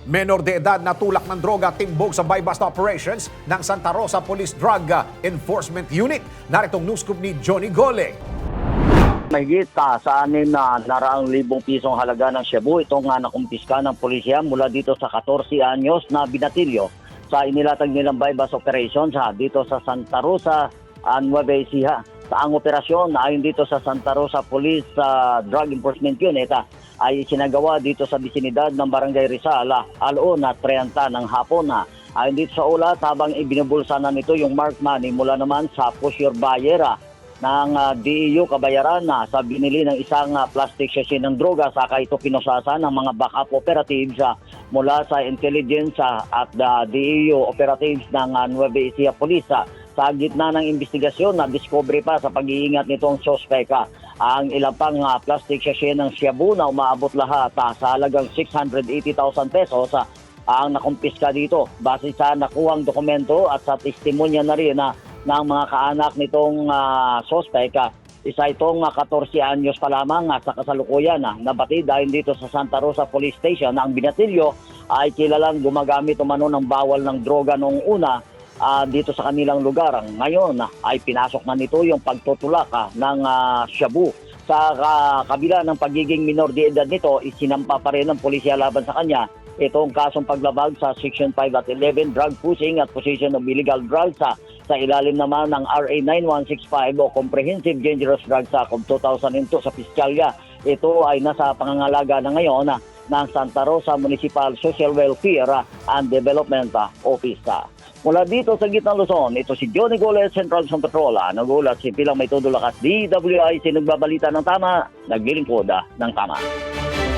Menor de edad na tulak ng droga timbog sa buy-bust operations ng Santa Rosa Police Drug Enforcement Unit. Naritong news scoop ni Johnny Gole. Mahigit sa 6,000 pisong halaga ng shabu itong nakumpiska ng pulisya mula dito sa 14 anyos na binatilyo sa inilatag nilang buy-bust operations dito sa Santa Rosa, Nueva Ecija. Sa ang operasyon ayon dito sa Santa Rosa Police Drug Enforcement Unit ay sinagawa dito sa bisinidad ng Barangay Rizal, alauna 30 ng hapon. Ayon dito sa ulat, habang ibinubulsa na nito yung marked money mula naman sa push your buyer ng DEU Kabayaran sa binili ng isang plastic sachet ng droga, saka ito pinusasan ng mga backup operatives mula sa intelligence at DEU operatives ng Nueva Ecija Police. Sa gitna ng investigasyon, na-discovery pa sa pag-iingat nitong suspect ang ilang pang plastic sachet ng shabu na umaabot lahat sa halagang 680,000 pesos ang nakumpiska dito. Base sa nakuhang dokumento at sa testimonya na rin ng mga kaanak nitong suspect, isa itong 14 anyos pa lamang sa kasalukuyan nabatid dahil dito sa Santa Rosa Police Station na ang binatilyo ay kilalang gumagamit umano ng bawal ng droga noong una dito sa kanilang lugar. Ngayon ay pinasok na nito yung pagtutulak ng shabu. Sa kabila ng pagiging minor de edad nito, isinampa pa rin ng pulisya laban sa kanya itong kasong paglabag sa Section 5 at 11, drug pushing at possession of illegal drugs sa ilalim naman ng RA 9165 o Comprehensive Dangerous Drugs Act of 2002 sa Piskalya. Ito ay nasa pangangalaga na ngayon ng Santa Rosa Municipal Social Welfare and Development Office. Mula dito sa Gitnang Luzon, ito si Johnny Gole, Central Luzon Patrol. Nagulat si Pilang May Todo Lakas, DWIC, nagbabalita ng tama, naglilingkod ng tama.